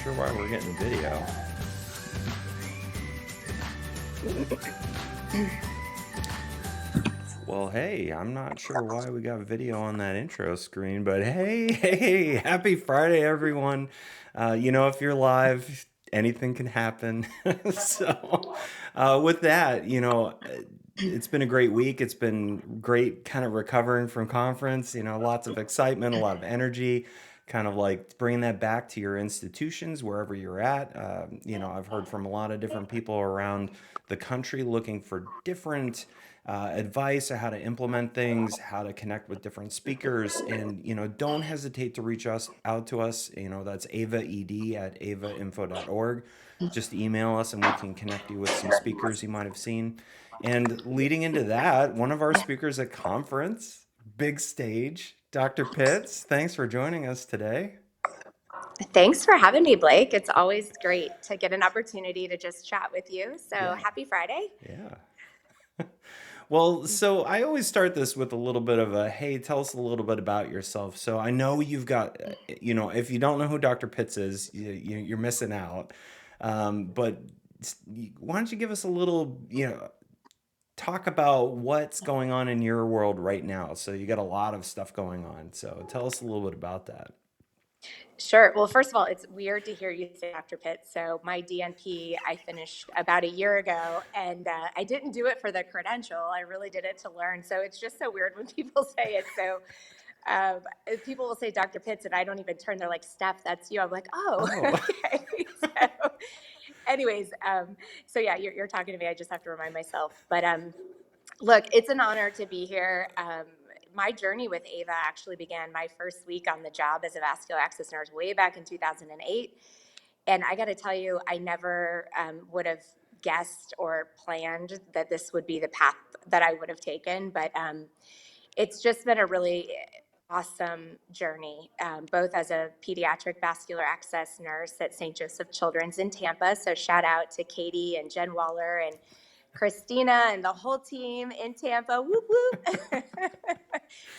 sure why we're getting video. Well, hey, I'm not sure why we got video on that intro screen, but hey, happy Friday, everyone. If you're live, anything can happen. With that, it's been a great week. It's been great kind of recovering from conference, lots of excitement, a lot of energy, kind of like bringing that back to your institutions, wherever you're at. I've heard from a lot of different people around the country looking for different advice on how to implement things, how to connect with different speakers, and don't hesitate to reach us out to us. That's avaed@avainfo.org. Just email us and we can connect you with some speakers you might have seen. And leading into that, one of our speakers at conference, big stage, Dr. Pitts. Thanks for joining us today. Thanks for having me, Blake. It's always great to get an opportunity to just chat with you. So Yeah, happy Friday. yeah. Well, so I always start this with a little bit of a, hey, tell us a little bit about yourself. So I know you've got, if you don't know who Dr. Pitts is, you're missing out. But why don't you give us a little, talk about what's going on in your world right now? So you got a lot of stuff going on. So tell us a little bit about that. Sure. Well, first of all, it's weird to hear you say Dr. Pitt. So my DNP, I finished about a year ago, and I didn't do it for the credential. I really did it to learn. So it's just so weird when people say it. So um, people will say Dr. Pitts, and I don't even turn. They're like, Steph, that's you. I'm like, oh, Oh, okay. So, anyways, so yeah, you're talking to me. I just have to remind myself. But look, it's an honor to be here. My journey with Ava actually began my first week on the job as a vascular access nurse way back in 2008. And I got to tell you, I never would have guessed or planned that this would be the path that I would have taken. But it's just been a really awesome journey, both as a pediatric vascular access nurse at St. Joseph Children's in Tampa. So shout out to Katie and Jen Waller and Christina and the whole team in Tampa. Whoop, whoop.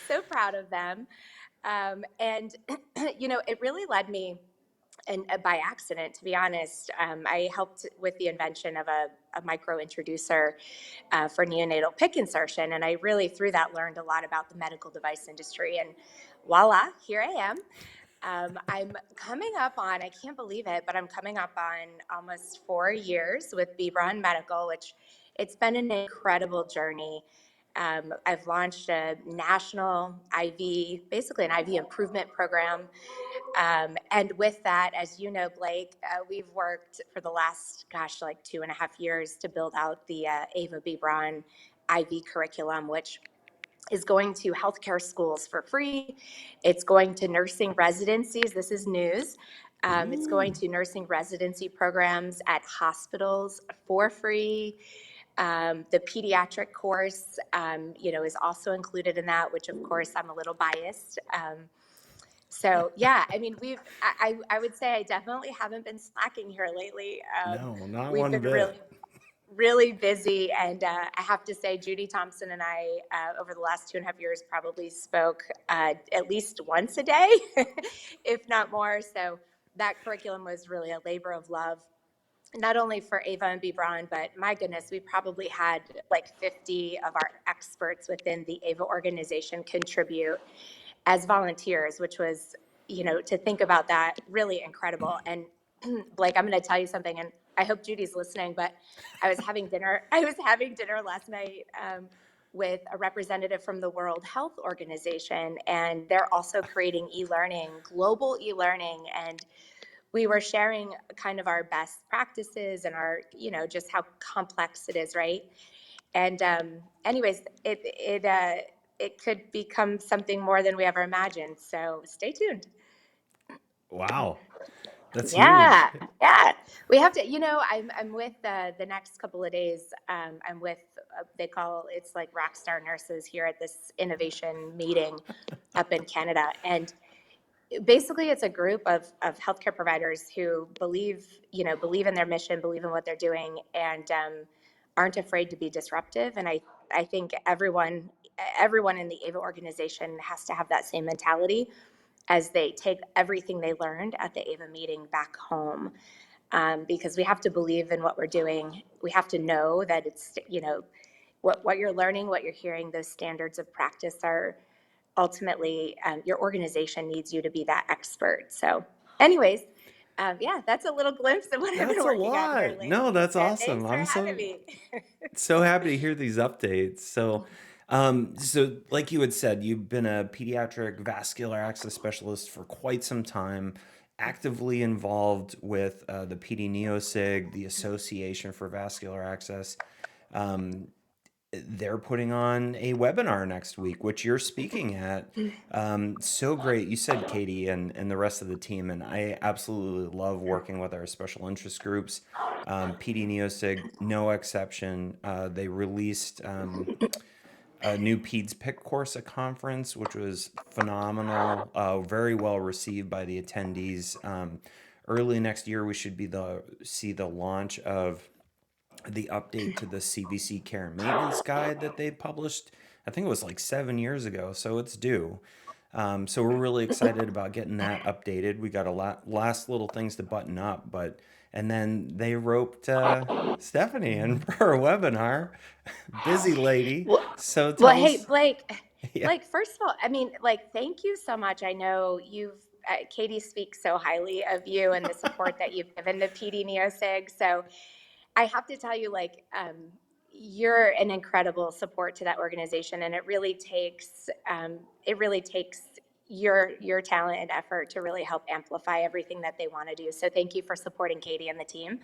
So proud of them. And, it really led me, and by accident, to be honest. I helped with the invention of a micro introducer for neonatal PIC insertion. And I really, through that, learned a lot about the medical device industry. And voila, here I am. I'm coming up on, I can't believe it, but I'm coming up on almost 4 years with Bebron Medical, which it's been an incredible journey. I've launched a national IV, basically an IV improvement program. And with that, as you know, Blake, we've worked for the last, like 2.5 years to build out the Ava Bebron IV curriculum, which is going to healthcare schools for free. It's going to nursing residencies. This is news. It's going ooh. to nursing residency programs at hospitals for free. The pediatric course, is also included in that, which of course I'm a little biased. So yeah, I mean, I would say I definitely haven't been slacking here lately. No, not We've one been really, bit. really busy. And I have to say, Judy Thompson and I, over the last 2.5 years, probably spoke at least once a day, if not more. So that curriculum was really a labor of love, not only for Ava and Bebron, but my goodness, we probably had like 50 of our experts within the Ava organization contribute as volunteers, which was, to think about that, really incredible. And Blake, I'm going to tell you something, and I hope Judy's listening, but I was having dinner. I was having dinner last night with a representative from the World Health Organization, and they're also creating e-learning, global e-learning, and we were sharing kind of our best practices and our, just how complex it is, right? And anyways, it could become something more than we ever imagined. So stay tuned. Wow, that's huge. Yeah, yeah. We have to, I'm with the next couple of days. I'm with, they call it's like rock star nurses here at this innovation meeting up in Canada. And basically it's a group of healthcare providers who believe in their mission, believe in what they're doing, and aren't afraid to be disruptive. And I think everyone in the AVA organization has to have that same mentality. as they take everything they learned at the AVA meeting back home. Because we have to believe in what we're doing. We have to know that it's, what you're learning, what you're hearing, those standards of practice are ultimately, your organization needs you to be that expert. So, anyways, yeah, that's a little glimpse of what I've been That's a working on here lot. No, lately. that's So, awesome. thanks for I'm having so me. so happy to hear these updates. So like you had said, you've been a pediatric vascular access specialist for quite some time, actively involved with the PD Neosig, the Association for Vascular Access. Um, they're putting on a webinar next week, which you're speaking at. So great. You said Katie and the rest of the team, and I absolutely love working with our special interest groups. PD Neosig, no exception. They released a new PEDS pick course at conference, which was phenomenal, very well received by the attendees. Early next year, we should see the launch of the update to the CVC care and maintenance guide that they published. I think it was like 7 years ago, so it's due. So we're really excited about getting that updated. We got a lot last little things to button up, but and then they roped Stephanie in for a webinar. Busy lady. Well, So well, tell hey, us, Blake. yeah, Blake, first of all, I mean, like, thank you so much. I know Katie speaks so highly of you and the support that you've given to PD NeoSig. So I have to tell you, like, you're an incredible support to that organization, and it really takes your talent and effort to really help amplify everything that they want to do. So thank you for supporting Katie and the team.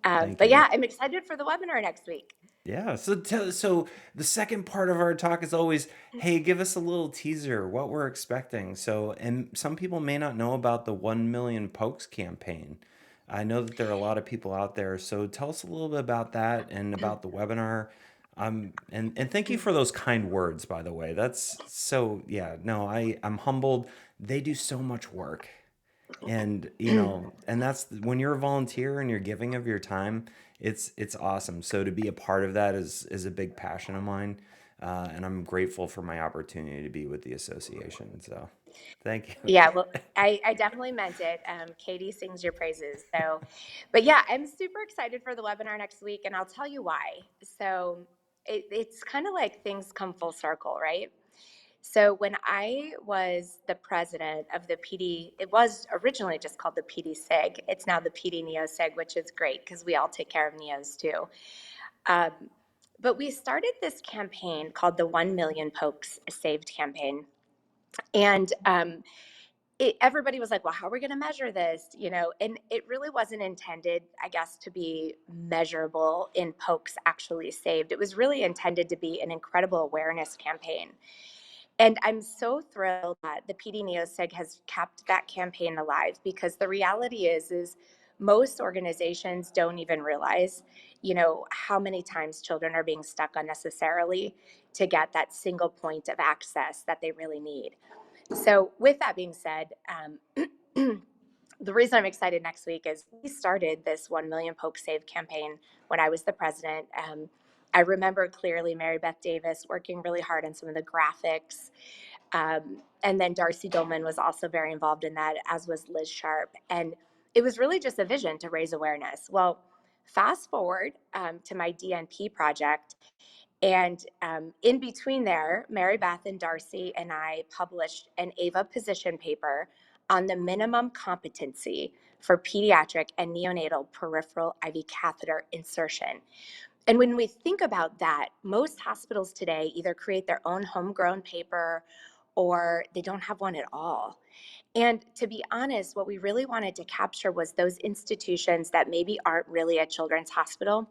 thank But you. yeah, I'm excited for the webinar next week. Yeah. So the second part of our talk is always, hey, give us a little teaser what we're expecting. So, and some people may not know about the 1 million pokes campaign. I know that there are a lot of people out there. So tell us a little bit about that and about the webinar. And thank you for those kind words, by the way. That's so, yeah, no, I'm humbled. They do so much work, and and that's when you're a volunteer and you're giving of your time. It's awesome. So to be a part of that is a big passion of mine, and I'm grateful for my opportunity to be with the association. So thank you. Yeah, well, I definitely meant it. Katie sings your praises. So, but yeah, I'm super excited for the webinar next week, and I'll tell you why. So, it's kind of like things come full circle, right? So, when I was the president of the PD, it was originally just called the PD SIG. It's now the PD Neo SIG, which is great because we all take care of Neos too. Um, but we started this campaign called the 1 Million Pokes Saved campaign. And everybody was like, well, how are we going to measure this? And it really wasn't intended, I guess, to be measurable in pokes actually saved. It was really intended to be an incredible awareness campaign. And I'm so thrilled that the PD NeoSig has kept that campaign alive, because the reality is most organizations don't even realize, how many times children are being stuck unnecessarily to get that single point of access that they really need. So, with that being said, the reason I'm excited next week is we started this 1 Million Poke Save campaign when I was the president. I remember clearly Mary Beth Davis working really hard on some of the graphics. And then Darcy Dolman was also very involved in that, as was Liz Sharp. And it was really just a vision to raise awareness. Well, fast forward to my DNP project, and in between there, Mary Beth and Darcy and I published an AVA position paper on the minimum competency for pediatric and neonatal peripheral IV catheter insertion. And when we think about that, most hospitals today either create their own homegrown paper or they don't have one at all. And to be honest, what we really wanted to capture was those institutions that maybe aren't really a children's hospital,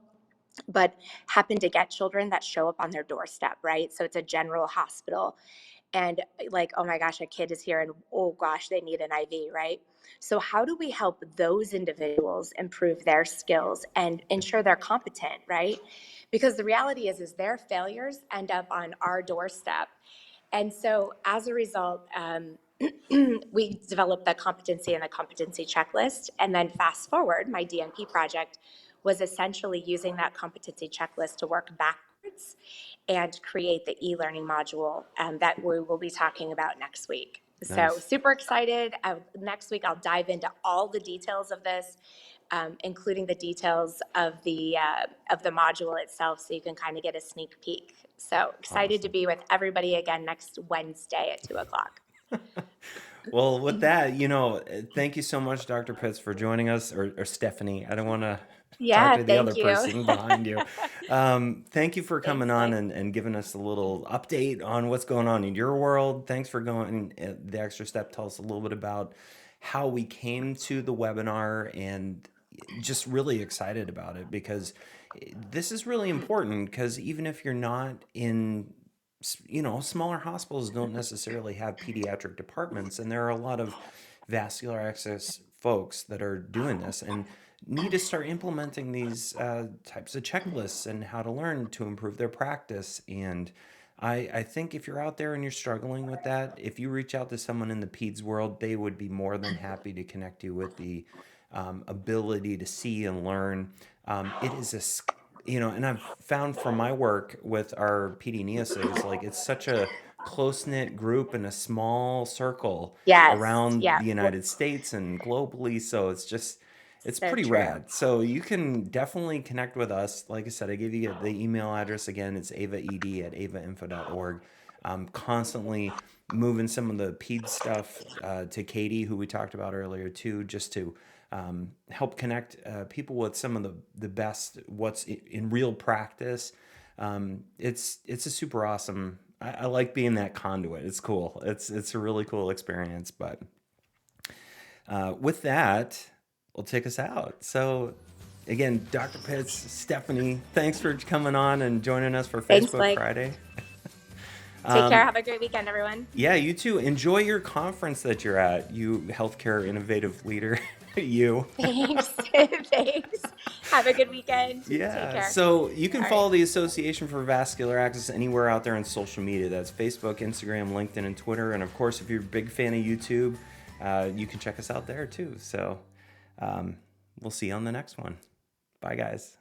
but happen to get children that show up on their doorstep, right? So it's a general hospital, and like, oh my gosh, a kid is here and oh gosh, they need an IV, right? So how do we help those individuals improve their skills and ensure they're competent, right? Because the reality is their failures end up on our doorstep. And so as a result, we developed the competency and the competency checklist. And then fast forward, my DNP project was essentially using that competency checklist to work backwards and create the e-learning module that we will be talking about next week. So Nice. super excited. Next week, I'll dive into all the details of this, including the details of the module itself, so you can kind of get a sneak peek. So excited to Awesome. be with everybody again next Wednesday at 2 o'clock. Well, with that, thank you so much, Dr. Pitts, for joining us, or Stephanie. I don't want to talk Yeah, to the other thank you. person behind you. Thank you for coming Thanks, on Blake. and giving us a little update on what's going on in your world. Thanks for going the extra step. Tell us a little bit about how we came to the webinar, and just really excited about it because this is really important, because even if you're not in, smaller hospitals don't necessarily have pediatric departments, and there are a lot of vascular access folks that are doing this and need to start implementing these types of checklists and how to learn to improve their practice. And I think if you're out there and you're struggling with that, if you reach out to someone in the peds world, they would be more than happy to connect you with the ability to see and learn. It is and I've found from my work with our PD neos, like it's such a close knit group in a small circle Yes, around yeah, the United States and globally. So it's so pretty true. rad. So you can definitely connect with us. Like I said, I gave you the email address again. It's avaed@avainfo.org. I'm constantly moving some of the PED stuff to Katie, who we talked about earlier too, just to help connect people with some of the best what's in real practice. It's a super awesome. I like being that conduit. It's cool. It's a really cool experience. But with that, we'll take us out. So again, Dr. Pitts, Stephanie, thanks for coming on and joining us for Thanks, Facebook Blake. Friday. Take care. Have a great weekend, everyone. Yeah, you too. Enjoy your conference that you're at. You healthcare innovative leader. You. Thanks. Thanks. Have a good weekend. Take Yeah. care. So you can All right. follow the Association for Vascular Access anywhere out there on social media. That's Facebook, Instagram, LinkedIn, and Twitter. And of course, if you're a big fan of YouTube, you can check us out there too. So we'll see you on the next one. Bye, guys.